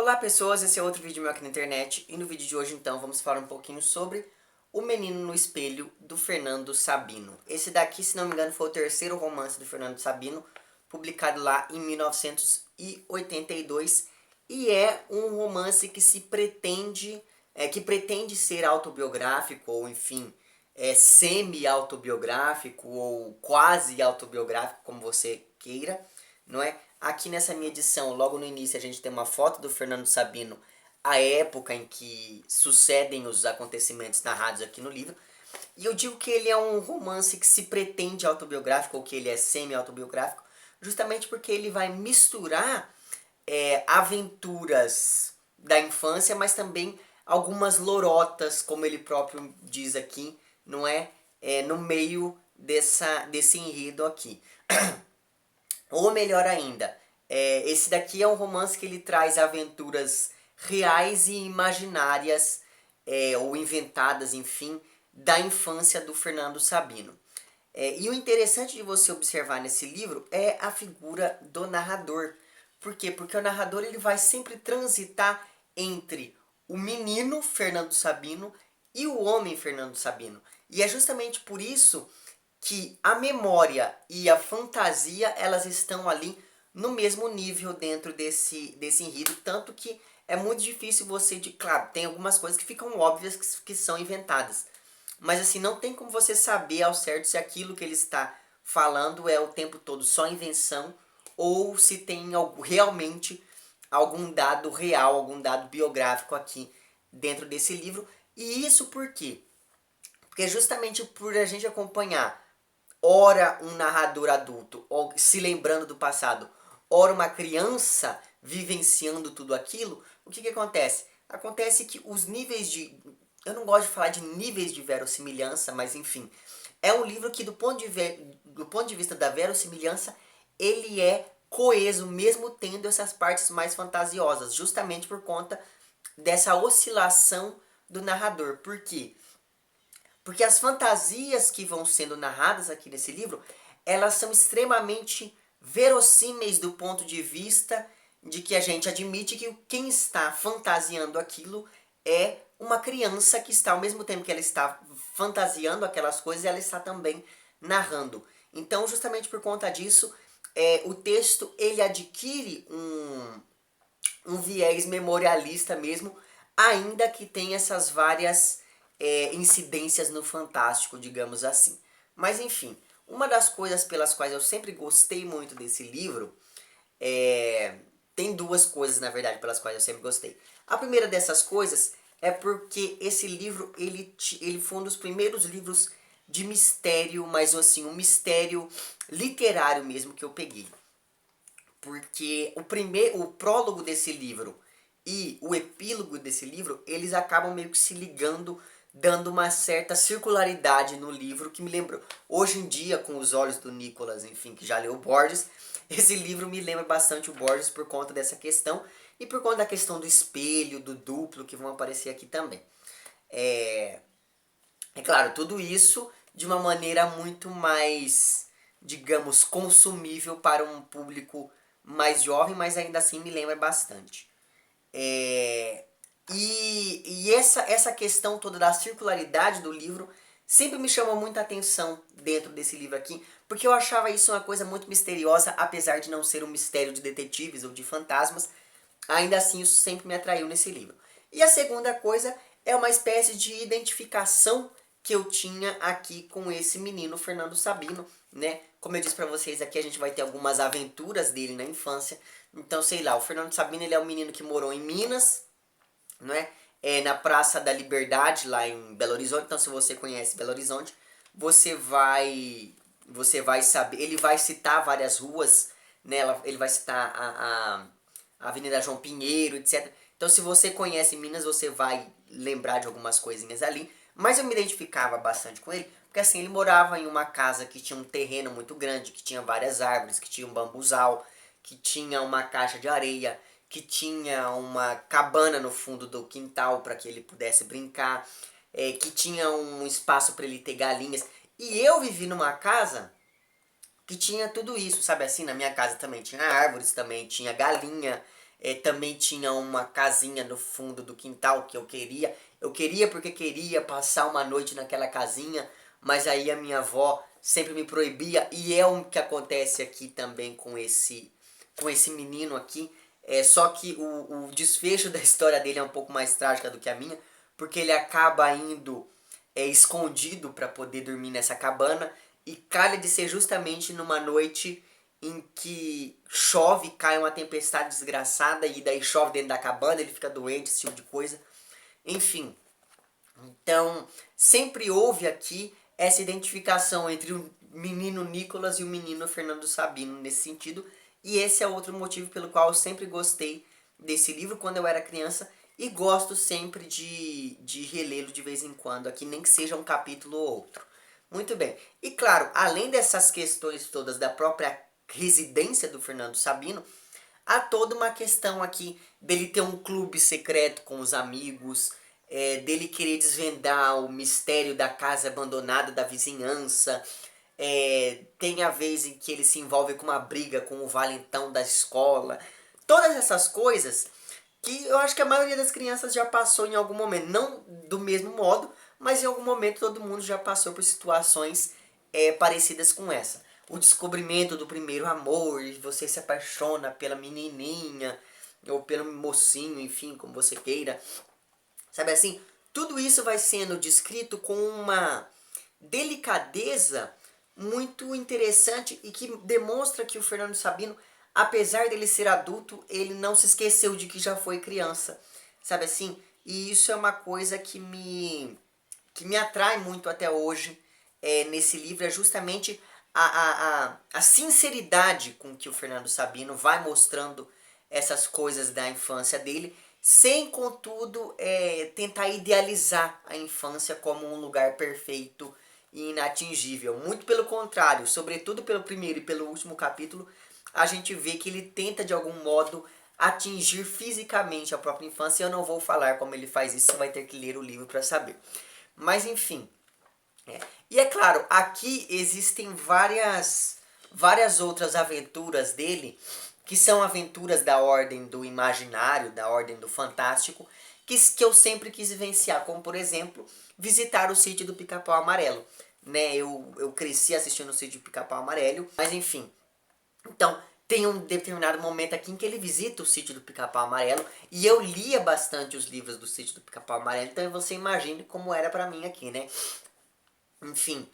Olá pessoas, esse é outro vídeo meu aqui na internet e no vídeo de hoje então vamos falar um pouquinho sobre O Menino no Espelho, do Fernando Sabino. Esse daqui, se não me engano, foi o terceiro romance do Fernando Sabino, publicado lá em 1982 e é um romance que que pretende ser autobiográfico ou enfim, semi-autobiográfico ou quase autobiográfico, como você queira, não é? Aqui nessa minha edição, logo no início, a gente tem uma foto do Fernando Sabino, a época em que sucedem os acontecimentos narrados aqui no livro. E eu digo que ele é um romance que se pretende autobiográfico, ou que ele é semi-autobiográfico, justamente porque ele vai misturar aventuras da infância, mas também algumas lorotas, como ele próprio diz aqui, não é? No meio desse enredo aqui. Ou melhor ainda, esse daqui é um romance que ele traz aventuras reais e imaginárias, ou inventadas, enfim, da infância do Fernando Sabino. E o interessante de você observar nesse livro é a figura do narrador. Por quê? Porque o narrador ele vai sempre transitar entre o menino Fernando Sabino e o homem Fernando Sabino. E é justamente por isso que a memória e a fantasia elas estão ali no mesmo nível dentro desse enredo, tanto que é muito difícil claro, tem algumas coisas que ficam óbvias que são inventadas, mas assim, não tem como você saber ao certo se aquilo que ele está falando é o tempo todo só invenção ou se tem realmente algum dado real, algum dado biográfico aqui dentro desse livro. E isso por quê? Porque justamente por a gente acompanhar ora um narrador adulto, ou se lembrando do passado, ora uma criança vivenciando tudo aquilo, o que acontece? Acontece que os níveis de... Eu não gosto de falar de níveis de verossimilhança, mas enfim. É um livro que do ponto de vista da verossimilhança, ele é coeso, mesmo tendo essas partes mais fantasiosas, justamente por conta dessa oscilação do narrador. Por quê? Porque as fantasias que vão sendo narradas aqui nesse livro, elas são extremamente verossímeis do ponto de vista de que a gente admite que quem está fantasiando aquilo é uma criança que está, ao mesmo tempo que ela está fantasiando aquelas coisas, ela está também narrando. Então, justamente por conta disso, o texto ele adquire um viés memorialista mesmo, ainda que tenha essas várias incidências no fantástico, digamos assim. Mas enfim, uma das coisas pelas quais eu sempre gostei muito desse livro, tem duas coisas na verdade pelas quais eu sempre gostei. A primeira dessas coisas é porque esse livro ele foi um dos primeiros livros de mistério, mas assim, um mistério literário mesmo que eu peguei. Porque o prólogo desse livro e o epílogo desse livro, eles acabam meio que se ligando, dando uma certa circularidade no livro, que me lembrou, hoje em dia, com os olhos do Nicholas, enfim, que já leu Borges, esse livro me lembra bastante o Borges por conta dessa questão, e por conta da questão do espelho, do duplo, que vão aparecer aqui também. É claro, tudo isso de uma maneira muito mais, digamos, consumível para um público mais jovem, mas ainda assim me lembra bastante. E essa questão toda da circularidade do livro sempre me chamou muita atenção dentro desse livro aqui, porque eu achava isso uma coisa muito misteriosa, apesar de não ser um mistério de detetives ou de fantasmas, ainda assim isso sempre me atraiu nesse livro. E a segunda coisa é uma espécie de identificação que eu tinha aqui com esse menino Fernando Sabino, né? Como eu disse pra vocês aqui, a gente vai ter algumas aventuras dele na infância. Então, sei lá, o Fernando Sabino ele é um menino que morou em Minas, não é? Na Praça da Liberdade, lá em Belo Horizonte. Então, se você conhece Belo Horizonte, você vai saber, ele vai citar várias ruas, né? Ele vai citar a Avenida João Pinheiro, etc. Então, se você conhece Minas, você vai lembrar de algumas coisinhas ali. Mas eu me identificava bastante com ele, porque assim, ele morava em uma casa que tinha um terreno muito grande, que tinha várias árvores, que tinha um bambuzal, que tinha uma caixa de areia, que tinha uma cabana no fundo do quintal para que ele pudesse brincar, que tinha um espaço para ele ter galinhas. E eu vivi numa casa que tinha tudo isso, sabe assim? Na minha casa também tinha árvores, também tinha galinha, Também tinha uma casinha no fundo do quintal que eu queria. Eu queria porque queria passar uma noite naquela casinha, mas aí a minha avó sempre me proibia. E é o que acontece aqui também com esse menino aqui. Só que o desfecho da história dele é um pouco mais trágica do que a minha, porque ele acaba indo escondido para poder dormir nessa cabana e calha de ser justamente numa noite em que chove, cai uma tempestade desgraçada e daí chove dentro da cabana, ele fica doente, esse tipo de coisa. Enfim, então sempre houve aqui essa identificação entre o menino Nicolas e o menino Fernando Sabino nesse sentido, e esse é outro motivo pelo qual eu sempre gostei desse livro quando eu era criança e gosto sempre de relê-lo de vez em quando, aqui nem que seja um capítulo ou outro. Muito bem. E claro, além dessas questões todas da própria residência do Fernando Sabino, há toda uma questão aqui dele ter um clube secreto com os amigos, dele querer desvendar o mistério da casa abandonada da vizinhança. Tem a vez em que ele se envolve com uma briga com o valentão da escola. Todas essas coisas que eu acho que a maioria das crianças já passou em algum momento. Não do mesmo modo, mas em algum momento todo mundo já passou por situações parecidas com essa. O descobrimento do primeiro amor, e você se apaixona pela menininha, ou pelo mocinho, enfim, como você queira. Sabe assim? Tudo isso vai sendo descrito com uma delicadeza muito interessante e que demonstra que o Fernando Sabino, apesar dele ser adulto, ele não se esqueceu de que já foi criança. Sabe assim? E isso é uma coisa que me atrai muito até hoje nesse livro, é justamente a sinceridade com que o Fernando Sabino vai mostrando essas coisas da infância dele, sem, contudo, tentar idealizar a infância como um lugar perfeito e inatingível. Muito pelo contrário, sobretudo pelo primeiro e pelo último capítulo, a gente vê que ele tenta, de algum modo, atingir fisicamente a própria infância. Eu não vou falar como ele faz isso, você vai ter que ler o livro para saber. Mas, enfim. E é claro, aqui existem várias outras aventuras dele, que são aventuras da ordem do imaginário, da ordem do fantástico, que eu sempre quis vivenciar, como por exemplo, visitar o sítio do Pica-Pau Amarelo. Né? Eu cresci assistindo o sítio do Pica-Pau Amarelo, mas enfim. Então, tem um determinado momento aqui em que ele visita o sítio do Pica-Pau Amarelo, e eu lia bastante os livros do sítio do Pica-Pau Amarelo, então você imagine como era pra mim aqui, né? Enfim,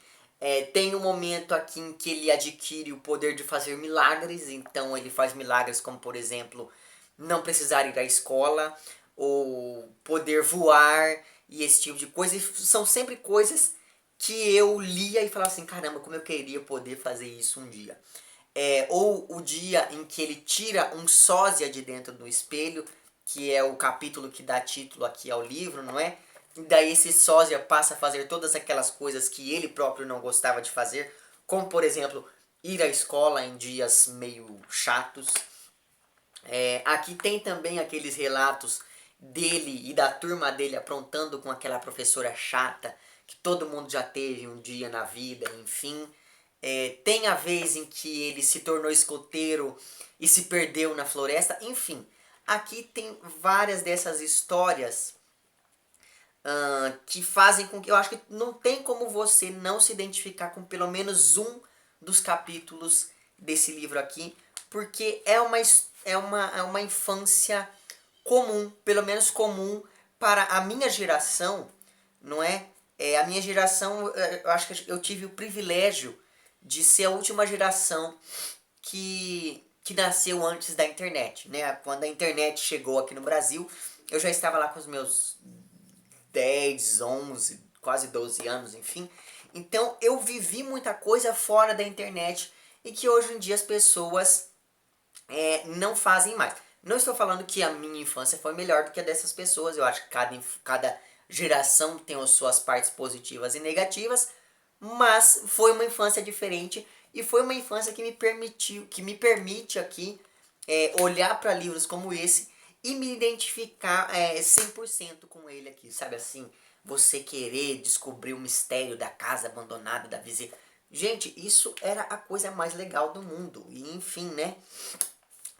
tem um momento aqui em que ele adquire o poder de fazer milagres, então ele faz milagres como, por exemplo, não precisar ir à escola, ou poder voar, e esse tipo de coisa. E são sempre coisas que eu lia e falava assim, caramba, como eu queria poder fazer isso um dia. Ou o dia em que ele tira um sósia de dentro do espelho, que é o capítulo que dá título aqui ao livro, não é? E daí esse sósia passa a fazer todas aquelas coisas que ele próprio não gostava de fazer, como por exemplo, ir à escola em dias meio chatos. Aqui tem também aqueles relatos dele e da turma dele aprontando com aquela professora chata, que todo mundo já teve um dia na vida, enfim. Tem a vez em que ele se tornou escoteiro e se perdeu na floresta, enfim. Aqui tem várias dessas histórias que fazem com que eu acho que não tem como você não se identificar com pelo menos um dos capítulos desse livro aqui, porque é uma infância comum, pelo menos comum para a minha geração, não é? A minha geração, eu acho que eu tive o privilégio de ser a última geração que nasceu antes da internet, né? Quando a internet chegou aqui no Brasil, eu já estava lá com os meus 10, 11, quase 12 anos, enfim. Então eu vivi muita coisa fora da internet e que hoje em dia as pessoas não fazem mais. Não estou falando que a minha infância foi melhor do que a dessas pessoas. Eu acho que cada geração tem as suas partes positivas e negativas, mas foi uma infância diferente e foi uma infância que me permite aqui olhar para livros como esse e me identificar 100% com ele aqui, sabe assim? Você querer descobrir o mistério da casa abandonada da vizinha. Gente, isso era a coisa mais legal do mundo. E enfim, né?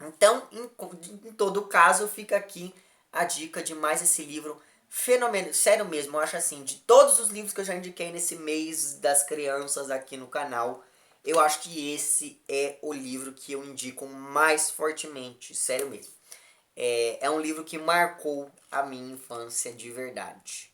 Então, em todo caso, fica aqui a dica de mais esse livro fenomenal. Sério mesmo, eu acho assim, de todos os livros que eu já indiquei nesse mês das crianças aqui no canal, eu acho que esse é o livro que eu indico mais fortemente, sério mesmo. É um livro que marcou a minha infância de verdade.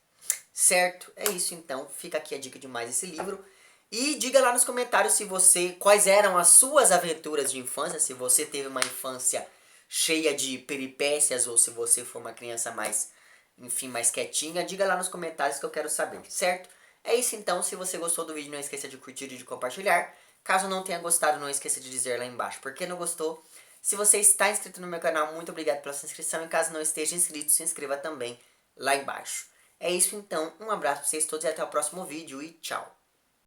Certo? É isso então. Fica aqui a dica de mais esse livro. E diga lá nos comentários se você quais eram as suas aventuras de infância, se você teve uma infância cheia de peripécias ou se você foi uma criança mais, enfim, mais quietinha. Diga lá nos comentários que eu quero saber, certo? É isso então. Se você gostou do vídeo, não esqueça de curtir e de compartilhar. Caso não tenha gostado, não esqueça de dizer lá embaixo por que não gostou. Se você está inscrito no meu canal, muito obrigado pela sua inscrição. E caso não esteja inscrito, se inscreva também lá embaixo. É isso então, um abraço para vocês todos e até o próximo vídeo e tchau!